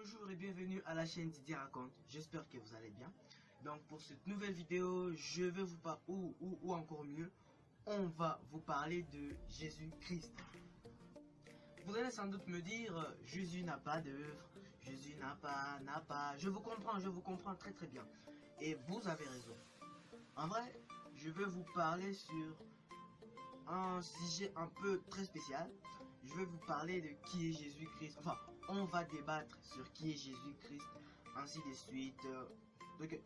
Bonjour et bienvenue à la chaîne Didier Raconte, j'espère que vous allez bien. Donc pour cette nouvelle vidéo, je vais vous parler, ou encore mieux, on va vous parler de Jésus-Christ. Vous allez sans doute me dire, Jésus n'a pas d'œuvre, Jésus n'a pas... Je vous comprends très bien. Et vous avez raison. En vrai, je vais vous parler sur un sujet un peu très spécial. Je vais vous parler de qui est Jésus-Christ. Enfin, on va débattre sur qui est Jésus-Christ, ainsi de suite. Donc,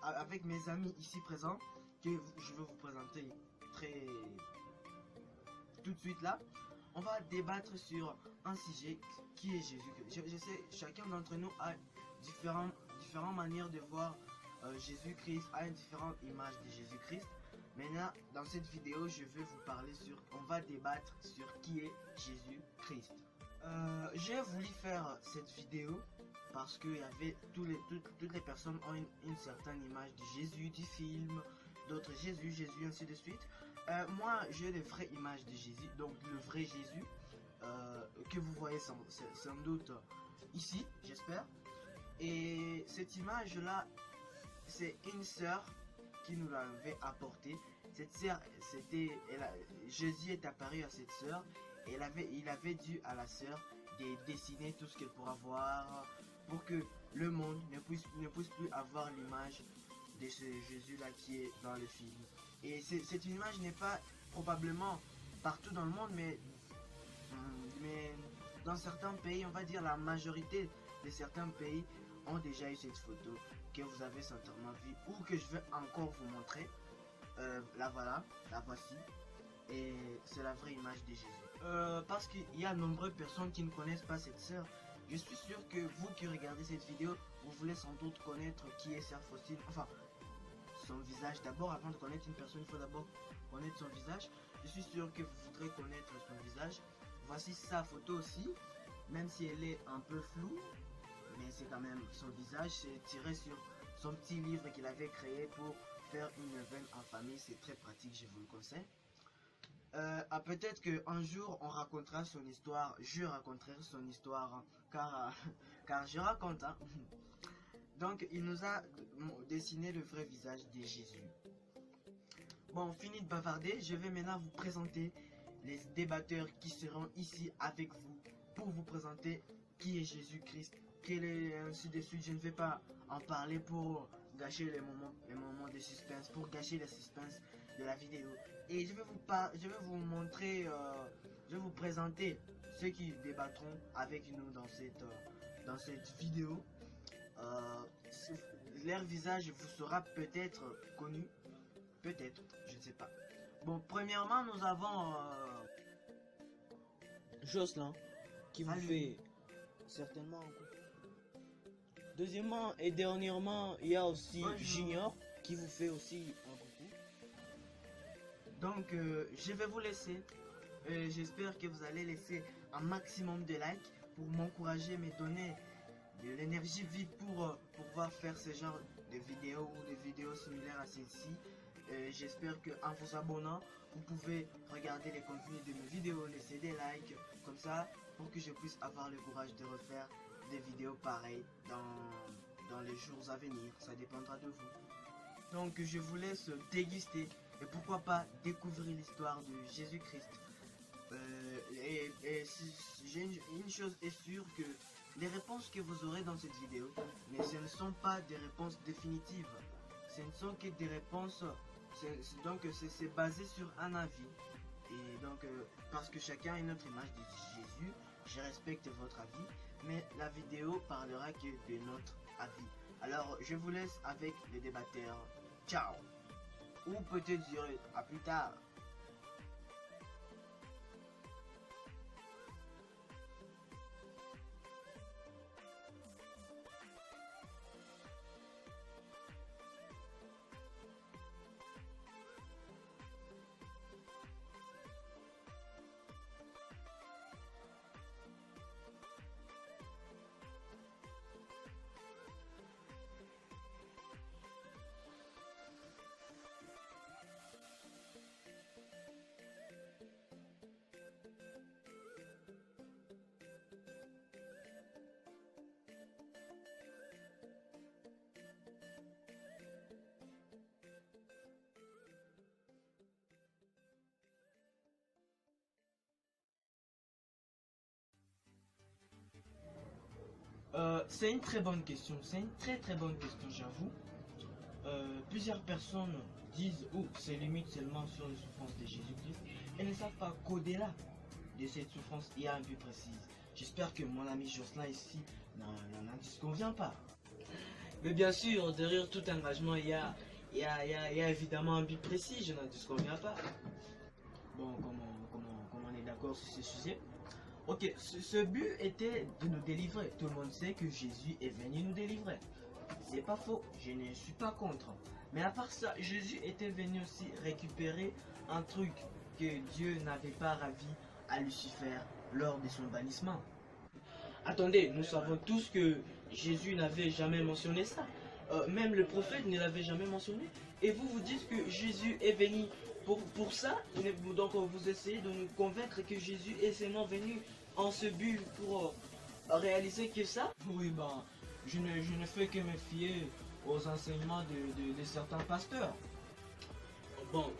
avec mes amis ici présents, que je vais vous présenter tout de suite là, on va débattre sur un sujet qui est Jésus-Christ. Je sais, chacun d'entre nous a différentes manières de voir Jésus-Christ, a une différente image de Jésus-Christ. Maintenant, dans cette vidéo, je vais vous parler on va débattre sur qui est Jésus-Christ. J'ai voulu faire cette vidéo parce que toutes les personnes ont une certaine image de Jésus, du film, d'autres Jésus, ainsi de suite. Moi, j'ai les vraies images de Jésus, donc le vrai Jésus, que vous voyez sans doute ici, j'espère. Et cette image-là, c'est une sœur qui nous l'avait apporté. Cette sœur, Jésus est apparu à cette sœur et il avait dû à la sœur de dessiner tout ce qu'elle pourra voir pour que le monde ne puisse plus avoir l'image de ce Jésus là qui est dans le film. Et cette image n'est pas probablement partout dans le monde, mais dans certains pays, on va dire la majorité de certains pays ont déjà eu cette photo que vous avez certainement vue ou que je vais encore vous montrer. La voilà, la voici. Et c'est la vraie image de Jésus. Parce qu'il y a de nombreuses personnes qui ne connaissent pas cette sœur. Je suis sûr que vous qui regardez cette vidéo, vous voulez sans doute connaître qui est Sœur Faustine. Enfin, son visage d'abord. Avant de connaître une personne, il faut d'abord connaître son visage. Je suis sûr que vous voudrez connaître son visage. Voici sa photo aussi, même si elle est un peu floue. Mais c'est quand même son visage, c'est tiré sur son petit livre qu'il avait créé pour faire une veine en famille. C'est très pratique, je vous le conseille. Peut-être qu'un jour on racontera son histoire, je raconterai son histoire, car je raconte. Hein. Donc il nous a dessiné le vrai visage de Jésus. Bon, fini de bavarder, je vais maintenant vous présenter les débatteurs qui seront ici avec vous pour vous présenter qui est Jésus-Christ, quel est ainsi de suite. Je ne vais pas en parler pour gâcher les moments de suspense, pour gâcher le suspense de la vidéo. Et je vais vous montrer, je vais vous présenter ceux qui débattront avec nous dans cette vidéo. Leur visage vous sera peut-être connu, peut-être, je ne sais pas. Bon, premièrement, nous avons Jocelyn qui vous fait certainement un coup. Deuxièmement et dernièrement, il y a aussi Junior qui vous fait aussi un coucou. Donc je vais vous laisser. J'espère que vous allez laisser un maximum de likes pour m'encourager, me donner de l'énergie vive pour pouvoir faire ce genre de vidéos ou de vidéos similaires à celle-ci. J'espère qu'en vous abonnant, vous pouvez regarder les contenus de mes vidéos, laisser des likes, comme ça, pour que je puisse avoir le courage de refaire des vidéos pareilles dans les jours à venir. Ça dépendra de vous. Donc je vous laisse déguster et pourquoi pas découvrir l'histoire de Jésus-Christ. Une chose est sûre, que les réponses que vous aurez dans cette vidéo, mais ce ne sont pas des réponses définitives. Ce ne sont que des réponses, donc c'est basé sur un avis. Et donc, parce que chacun a une autre image de Jésus, je respecte votre avis, mais la vidéo parlera que de notre avis. Alors, je vous laisse avec les débatteurs. Ciao! Ou peut-être dire à plus tard. C'est une très bonne question. C'est une très bonne question, j'avoue. Plusieurs personnes disent ou se limitent seulement sur les souffrances de Jésus-Christ et ne savent pas qu'au-delà de cette souffrance, il y a un but précis. J'espère que mon ami Jocelyn ici n'en disconvient pas. Mais bien sûr, derrière tout engagement, il y a évidemment un but précis, je n'en disconviens pas. Bon, comme on est d'accord sur ce sujet. Ok, ce but était de nous délivrer. Tout le monde sait que Jésus est venu nous délivrer. C'est pas faux, je ne suis pas contre. Mais à part ça, Jésus était venu aussi récupérer un truc que Dieu n'avait pas ravi à Lucifer lors de son bannissement. Attendez, nous savons tous que Jésus n'avait jamais mentionné ça. Même le prophète ne l'avait jamais mentionné. Et vous vous dites que Jésus est venu pour ça. Donc vous essayez de nous convaincre que Jésus est seulement venu en ce but pour réaliser que ça. Oui, ben, je ne fais que me fier aux enseignements de certains pasteurs. Bon,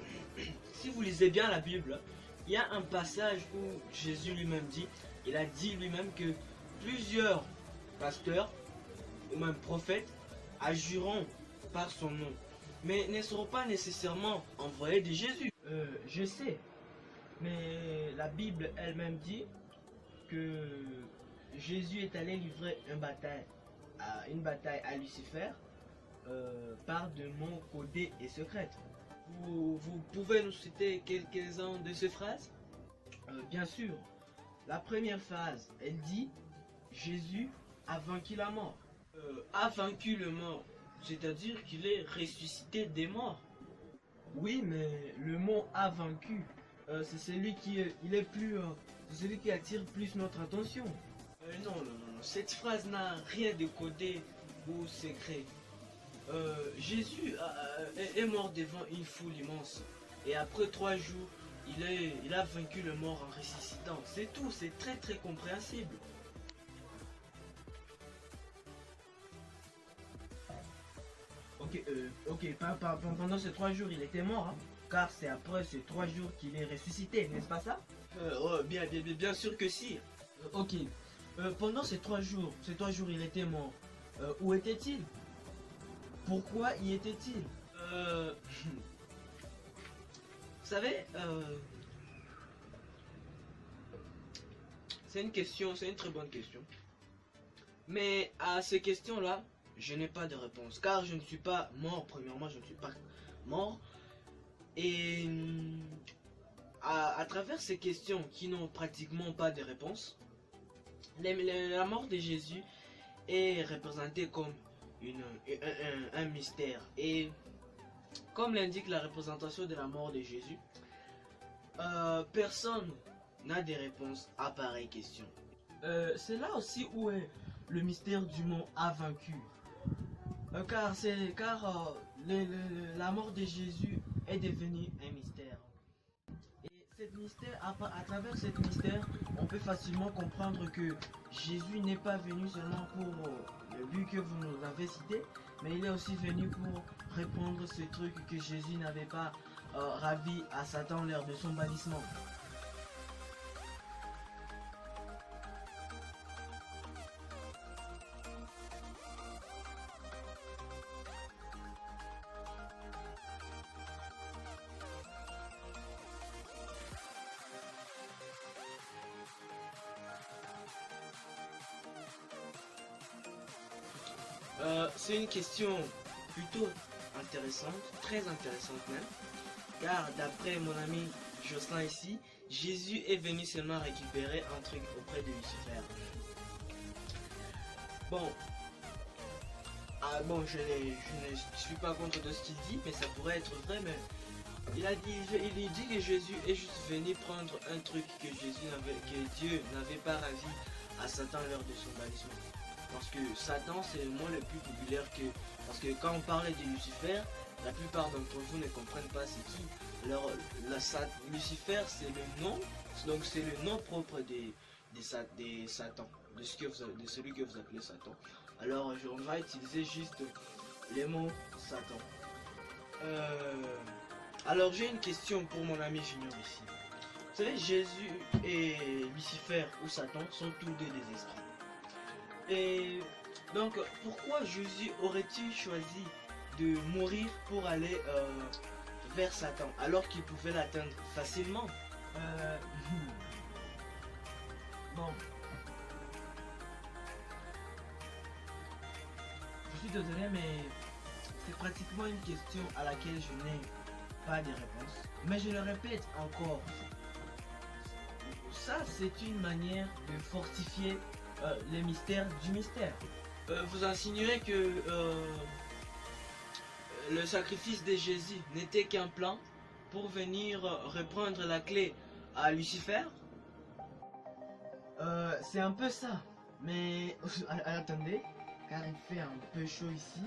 si vous lisez bien la Bible, il y a un passage où Jésus lui-même dit, il a dit lui-même que plusieurs pasteurs ou même prophètes agiront par son nom, mais ne seront pas nécessairement envoyés de Jésus. Je sais, mais la Bible elle-même dit que Jésus est allé livrer une bataille à Lucifer par de mots codés et secrètes. Vous pouvez nous citer quelques-uns de ces phrases? Bien sûr. La première phrase, elle dit Jésus a vaincu la mort. A vaincu le mort, c'est-à-dire qu'il est ressuscité des morts. Oui, mais le mot a vaincu, c'est celui c'est celui qui attire plus notre attention. Non, cette phrase n'a rien de codé ou secret. Jésus est mort devant une foule immense. Et après 3 jours, il a vaincu le mort en ressuscitant. C'est tout, c'est très compréhensible. Ok, pendant ces 3 jours, il était mort, hein, car c'est après ces 3 jours qu'il est ressuscité, n'est-ce pas ça? Bien sûr que si. Ok, pendant ces 3 jours, il était mort. Où était-il? Pourquoi y était-il? Vous savez, c'est une très bonne question. Mais à ces questions-là, je n'ai pas de réponse. Car je ne suis pas mort, premièrement, je ne suis pas mort. Et à travers ces questions qui n'ont pratiquement pas de réponse, la mort de Jésus est représentée comme un mystère. Et comme l'indique la représentation de la mort de Jésus, personne n'a de réponse à pareille question. C'est là aussi où est le mystère du mot a vaincu. Car la mort de Jésus est devenue un mystère. Et à travers ce mystère, on peut facilement comprendre que Jésus n'est pas venu seulement pour le but que vous nous avez cité, mais il est aussi venu pour répondre ce truc que Jésus n'avait pas ravi à Satan lors de son bannissement. C'est une question plutôt intéressante, très intéressante même, car d'après mon ami Jocelyn ici, Jésus est venu seulement récupérer un truc auprès de Lucifer. Bon, je ne suis pas contre de ce qu'il dit, mais ça pourrait être vrai, mais il dit que Jésus est juste venu prendre un truc que Dieu n'avait pas ravi à Satan lors de son bannissement. Parce que Satan, c'est le mot le plus populaire parce que quand on parle de Lucifer, la plupart d'entre vous ne comprennent pas c'est qui. Alors, Lucifer, c'est le nom, donc c'est le nom propre de Satan, de celui que vous appelez Satan. Alors, on va utiliser juste les mots Satan. Alors, j'ai une question pour mon ami Junior ici. Vous savez, Jésus et Lucifer ou Satan sont tous deux des esprits. Et Donc, pourquoi Jésus aurait-il choisi de mourir pour aller vers Satan alors qu'il pouvait l'atteindre facilement? Euh, bon, je suis désolé, mais C'est pratiquement une question à laquelle je n'ai pas de réponse. Mais je le répète encore, ça c'est une manière de fortifier les mystères du mystère. Vous insinuez que le sacrifice de Jésus n'était qu'un plan pour venir reprendre la clé à Lucifer? c'est un peu ça. Mais attendez, car il fait un peu chaud ici.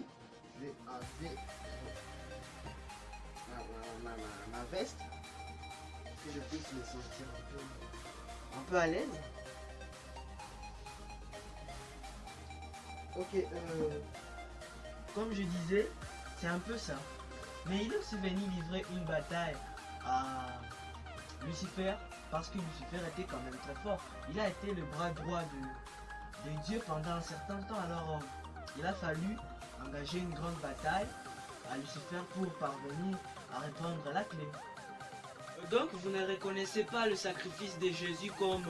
Je vais enlever ma veste, que je puisse me sentir un peu à l'aise. Ok, comme je disais, c'est un peu ça. Mais il est aussi venu livrer une bataille à Lucifer parce que Lucifer était quand même très fort. Il a été le bras droit de Dieu pendant un certain temps. Alors, il a fallu engager une grande bataille à Lucifer pour parvenir à reprendre la clé. Donc vous ne reconnaissez pas le sacrifice de Jésus comme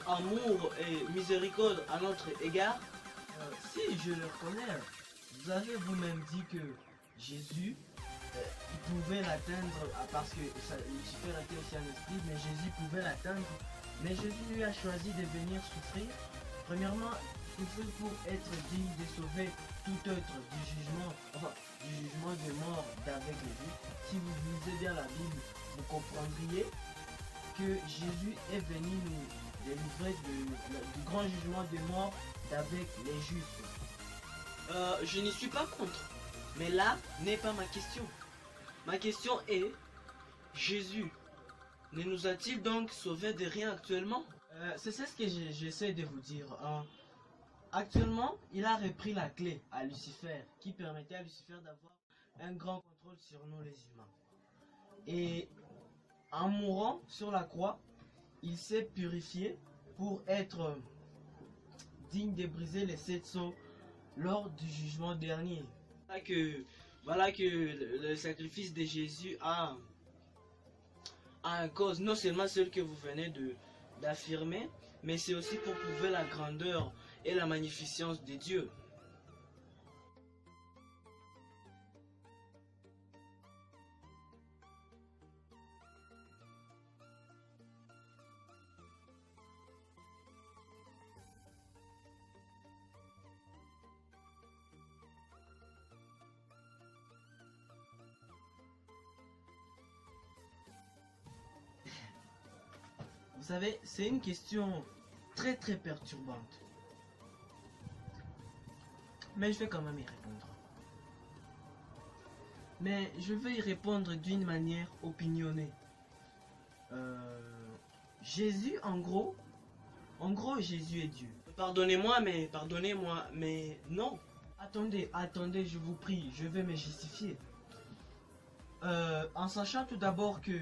amour et miséricorde à notre égard? Si, je le reconnais. Vous avez vous-même dit que Jésus, il pouvait l'atteindre parce que Lucifer était aussi un esprit, mais Jésus pouvait l'atteindre. Mais Jésus lui a choisi de venir souffrir. Premièrement, il faut pour être digne de sauver tout autre du jugement de mort d'avec Jésus. Si vous lisez bien la Bible, vous comprendriez que Jésus est venu nous délivrer du grand jugement de mort d'avec les justes. Je n'y suis pas contre. Mais là n'est pas ma question. Ma question est, Jésus ne nous a-t-il donc sauvés de rien actuellement? C'est ce que j'essaie de vous dire. Actuellement, il a repris la clé à Lucifer qui permettait à Lucifer d'avoir un grand contrôle sur nous les humains. Et en mourant sur la croix, il s'est purifié pour être digne de briser les 7 sceaux lors du jugement dernier. Voilà que le sacrifice de Jésus a un cause, non seulement celle que vous venez d'affirmer, mais c'est aussi pour prouver la grandeur et la magnificence de Dieu. Vous savez, c'est une question très perturbante. Mais je vais quand même y répondre. Mais je vais y répondre d'une manière opinionnée. Jésus, en gros, Jésus est Dieu. Pardonnez-moi, mais non. Attendez, je vous prie, je vais me justifier. En sachant tout d'abord que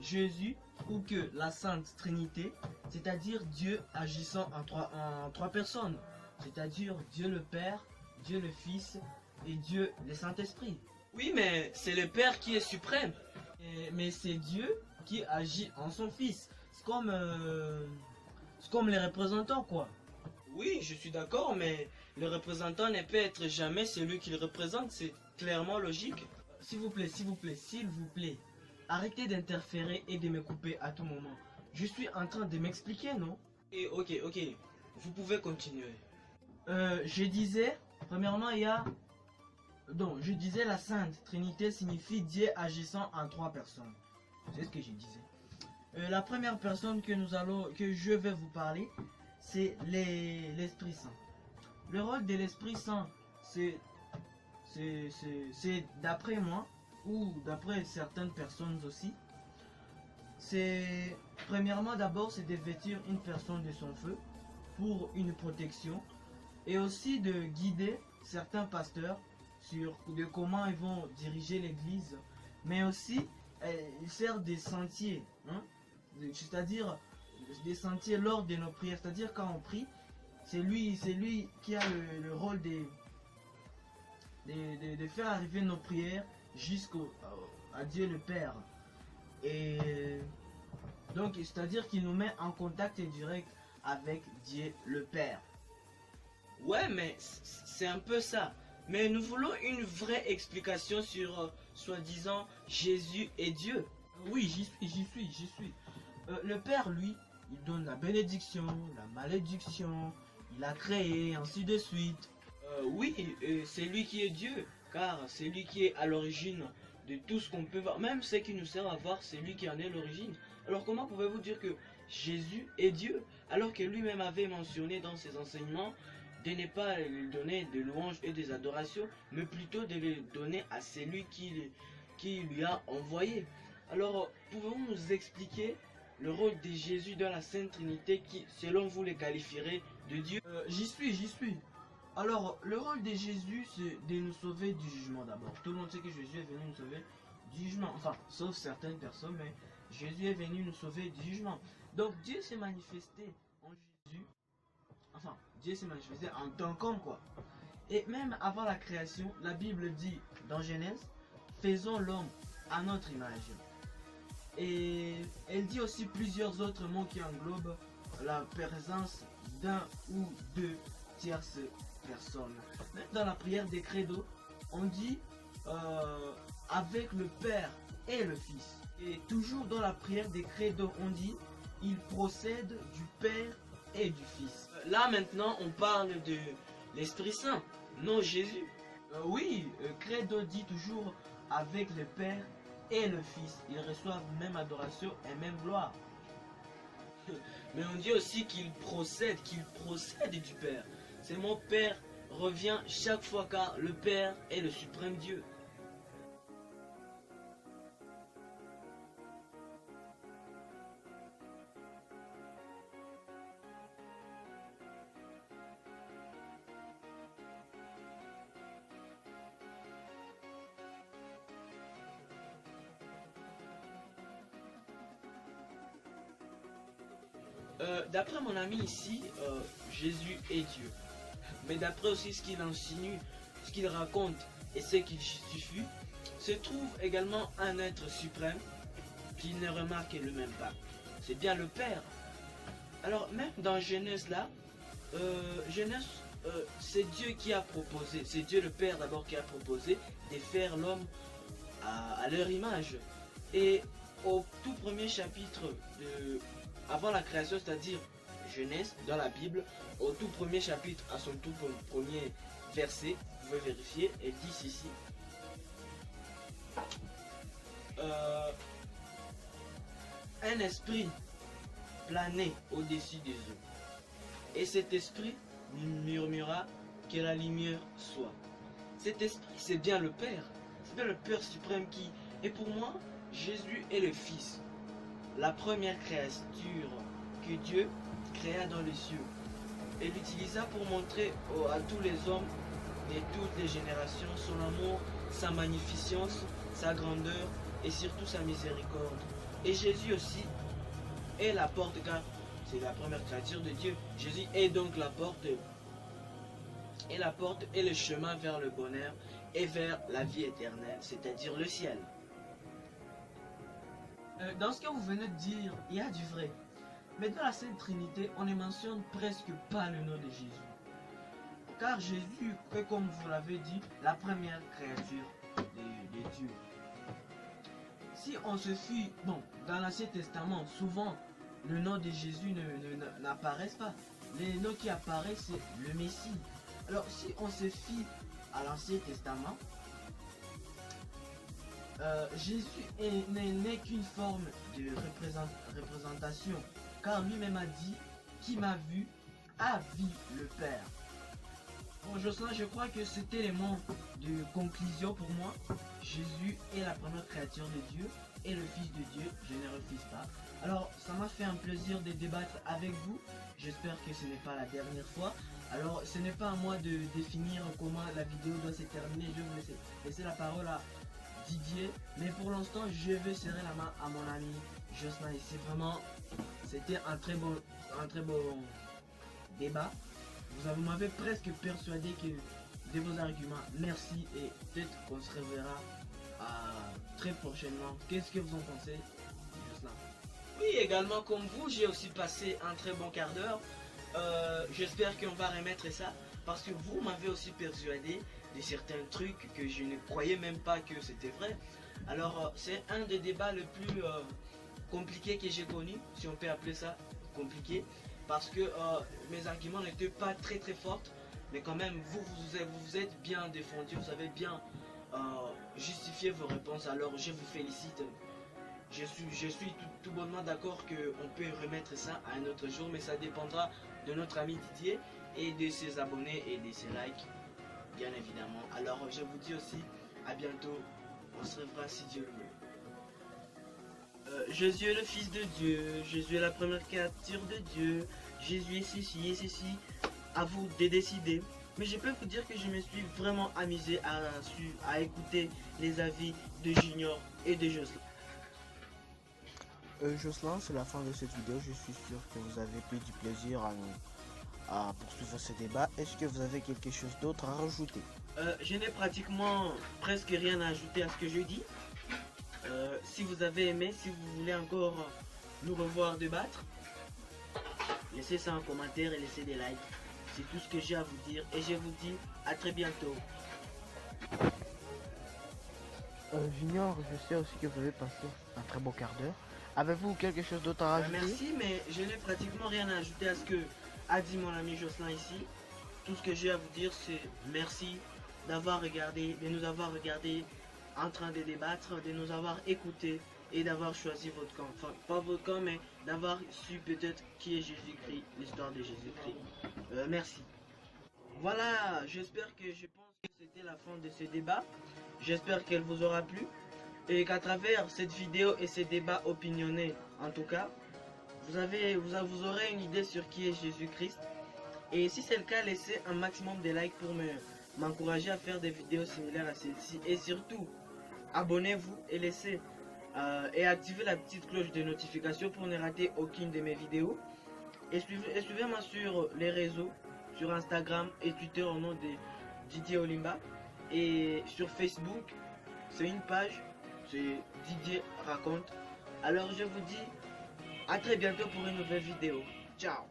Jésus, ou que la Sainte Trinité, c'est-à-dire Dieu agissant en trois personnes, c'est-à-dire Dieu le Père, Dieu le Fils et Dieu le Saint-Esprit. Oui, mais c'est le Père qui est suprême. Mais c'est Dieu qui agit en son Fils. C'est comme les représentants, quoi. Oui, je suis d'accord, mais le représentant ne peut être jamais celui qu'il représente, c'est clairement logique. S'il vous plaît, arrêtez d'interférer et de me couper à tout moment. Je suis en train de m'expliquer, non? Et ok, vous pouvez continuer. Je disais, premièrement, je disais la Sainte Trinité signifie Dieu agissant en 3 personnes. C'est ce que je disais. La première personne que je vais vous parler, c'est l'Esprit Saint. Le rôle de l'Esprit Saint, c'est d'après moi, ou d'après certaines personnes aussi, c'est premièrement d'abord c'est de vêtir une personne de son feu pour une protection et aussi de guider certains pasteurs sur comment ils vont diriger l'église, mais aussi il sert des sentiers, c'est-à-dire des sentiers lors de nos prières, c'est-à-dire quand on prie, c'est lui qui a le rôle de faire arriver nos prières à Dieu le Père. Et donc, c'est-à-dire qu'il nous met en contact direct avec Dieu le Père. Ouais, mais c'est un peu ça. Mais nous voulons une vraie explication sur, soi-disant, Jésus et Dieu. Oui, j'y suis. Le Père, lui, il donne la bénédiction, la malédiction, il a créé, ainsi de suite. Oui, c'est lui qui est Dieu, car c'est lui qui est à l'origine de tout ce qu'on peut voir. Même ce qui nous sert à voir, c'est lui qui en est l'origine. Alors comment pouvez-vous dire que Jésus est Dieu, alors que lui-même avait mentionné dans ses enseignements de ne pas lui donner de louanges et des adorations, mais plutôt de les donner à celui qui lui a envoyé. Alors, pouvez-vous nous expliquer le rôle de Jésus dans la Sainte Trinité qui, selon vous, les qualifierait de Dieu? J'y suis. Alors, le rôle de Jésus, c'est de nous sauver du jugement d'abord. Tout le monde sait que Jésus est venu nous sauver du jugement. Enfin, sauf certaines personnes, mais Jésus est venu nous sauver du jugement. Donc, Dieu s'est manifesté en Jésus. Enfin, Dieu s'est manifesté en tant qu'homme, quoi. Et même avant la création, la Bible dit dans Genèse, faisons l'homme à notre image. Et elle dit aussi plusieurs autres mots qui englobent la présence d'un ou deux tierces personnes. Même dans la prière des credos, on dit avec le Père et le Fils. Et toujours dans la prière des credos, on dit il procède du Père et du Fils. Là maintenant, on parle de l'Esprit Saint, non Jésus. Oui, credo dit toujours avec le Père et le Fils. Ils reçoivent même adoration et même gloire. Mais on dit aussi qu'il procède du Père. Ce mot Père revient chaque fois car le Père est le suprême Dieu. D'après mon ami ici, Jésus est Dieu. Mais d'après aussi ce qu'il insinue, ce qu'il raconte et ce qu'il suffit, se trouve également un être suprême qu'il ne remarque lui-même pas. C'est bien le Père. Alors même dans Genèse là, c'est Dieu qui a proposé, c'est Dieu le Père d'abord qui a proposé de faire l'homme à leur image. Et au tout premier chapitre avant la création, c'est-à-dire Genèse dans la Bible, au tout premier chapitre, à son tout premier verset, vous pouvez vérifier, elle dit ceci. Un esprit planait au-dessus des eaux. Et cet esprit murmura que la lumière soit. Cet esprit, c'est bien le Père. C'est bien le Père suprême qui... Et pour moi, Jésus est le Fils. La première créature que Dieu créa dans les cieux. Et l'utilisa pour montrer à tous les hommes de toutes les générations son amour, sa magnificence, sa grandeur et surtout sa miséricorde. Et Jésus aussi est la porte, car c'est la première créature de Dieu. Jésus est donc la porte. Et la porte est le chemin vers le bonheur et vers la vie éternelle, c'est-à-dire le ciel. Dans ce que vous venez de dire, il y a du vrai. Mais dans la Sainte Trinité, on ne mentionne presque pas le nom de Jésus. Car Jésus est, comme vous l'avez dit, la première créature de Dieu. Si on se fie, bon, dans l'Ancien Testament, souvent, le nom de Jésus n'apparaît pas. Les noms qui apparaissent, c'est le Messie. Alors, si on se fie à l'Ancien Testament, Jésus n'est qu'une forme de représentation, car lui-même a dit, qui m'a vu a vu le Père. Bon, Jocelyn, je crois que c'était les mots de conclusion pour moi. Jésus est la première créature de Dieu et le Fils de Dieu, je ne refuse pas. Alors, ça m'a fait un plaisir de débattre avec vous. J'espère que ce n'est pas la dernière fois. Alors, ce n'est pas à moi de définir comment la vidéo doit se terminer. Je vais vous laisser la parole à Didier, mais pour l'instant je vais serrer la main à mon ami Jocelyn. C'était un très bon débat. Vous m'avez presque persuadé de vos arguments. Merci et peut-être qu'on se reverra très prochainement. Qu'est-ce que vous en pensez, Jocelyn? Oui, également comme vous, j'ai aussi passé un très bon quart d'heure. J'espère qu'on va remettre ça parce que vous m'avez aussi persuadé de certains trucs que je ne croyais même pas que c'était vrai. Alors, c'est un des débats le plus compliqué que j'ai connu, si on peut appeler ça compliqué, parce que mes arguments n'étaient pas très très forts, mais quand même, vous êtes bien défendu, vous avez bien justifié vos réponses, alors je vous félicite. Je suis tout bonnement d'accord qu'on peut remettre ça à un autre jour, mais ça dépendra de notre ami Didier et de ses abonnés et de ses likes, bien évidemment. Alors je vous dis aussi à bientôt, on se reverra si Dieu le veut. Jésus est le Fils de Dieu, Jésus est la première créature de Dieu, Jésus est ceci et ceci, à vous de décider. Mais je peux vous dire que je me suis vraiment amusé à écouter les avis de Junior et de Jocelyn. Jocelyn, c'est la fin de cette vidéo. Je suis sûr que vous avez pris du plaisir à poursuivre ce débat. Est-ce que vous avez quelque chose d'autre à rajouter? Je n'ai pratiquement presque rien à ajouter à ce que je dis. Si vous avez aimé, si vous voulez encore nous revoir débattre, laissez ça en commentaire et laissez des likes. C'est tout ce que j'ai à vous dire et je vous dis à très bientôt. Junior, je sais aussi que vous avez passé un très beau quart d'heure. Avez-vous quelque chose d'autre à rajouter? Merci, mais je n'ai pratiquement rien à ajouter à ce que a dit mon ami Jocelyn ici. Tout ce que j'ai à vous dire, c'est merci d'avoir regardé, de nous avoir regardé en train de débattre, de nous avoir écouté et d'avoir choisi votre camp. Enfin, pas votre camp, mais d'avoir su peut-être qui est Jésus-Christ, l'histoire de Jésus-Christ. Merci. Voilà, j'espère que je pense que c'était la fin de ce débat. J'espère qu'elle vous aura plu. Et qu'à travers cette vidéo et ces débats opinionnés, en tout cas, vous aurez une idée sur qui est Jésus-Christ. Et si c'est le cas, laissez un maximum de likes pour m'encourager à faire des vidéos similaires à celle-ci. Et surtout, abonnez-vous et laissez et activez la petite cloche de notification pour ne rater aucune de mes vidéos. Et suivez-moi sur les réseaux, sur Instagram et Twitter au nom de Didier Olimba. Et sur Facebook, c'est une page. C'est Didier Raconte. Alors je vous dis à très bientôt pour une nouvelle vidéo. Ciao.